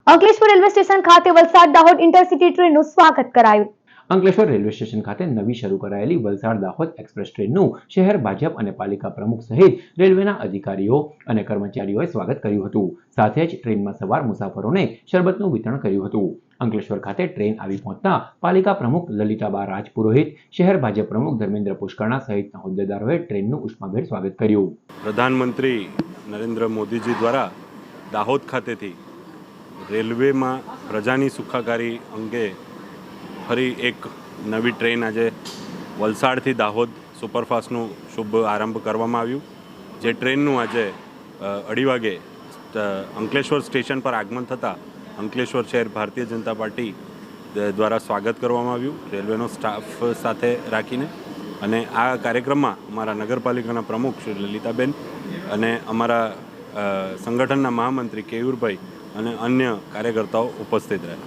Ankleshwar railway station ખાતે Valsad Dahod intercity ટ્રેનનું સ્વાગત કરાયું. અંકલેશ્વર રેલવે સ્ટેશન ખાતે નવી શરૂ કરાયેલી વલસાડ દાહોદ એક્સપ્રેસ ટ્રેનનું શહેર ભાજપ અને પાલિકા પ્રમુખ સહિત રેલવેના અધિકારીઓ અને કર્મચારીઓએ સ્વાગત કર્યું હતું. સાથે જ ટ્રેનમાં સવાર મુસાફરોને શરબતનું વિતરણ કર્યું હતું. અંકલેશ્વર ખાતે ટ્રેન આવી પહોંચતા પાલિકા પ્રમુખ લલિતાબા રાજપુરોહિત, શહેર ભાજપ પ્રમુખ ધર્મેન્દ્ર પુષ્કરણા સહિતના હોદ્દેદારોએ ટ્રેનનું ઉષ્માભેર સ્વાગત કર્યું. પ્રધાનમંત્રી નરેન્દ્ર મોદીજી દ્વારા દાહોદ ખાતેથી રેલવેમાં પ્રજાની સુખાકારી અંગે ફરી એક નવી ટ્રેન આજે વલસાડથી દાહોદ સુપરફાસ્ટનું શુભ આરંભ કરવામાં આવ્યું. જે ટ્રેનનું આજે 2:30 વાગે અંકલેશ્વર સ્ટેશન પર આગમન થતાં અંકલેશ્વર શહેર ભારતીય જનતા પાર્ટી દ્વારા સ્વાગત કરવામાં આવ્યું રેલવેનો સ્ટાફ સાથે રાખીને. અને આ કાર્યક્રમમાં અમારા નગરપાલિકાના પ્રમુખ શ્રી લલિતાબેન અને અમારા સંગઠનના મહામંત્રી કેયુરભાઈ અને અન્ય કાર્યકર્તાઓ ઉપસ્થિત રહ્યા.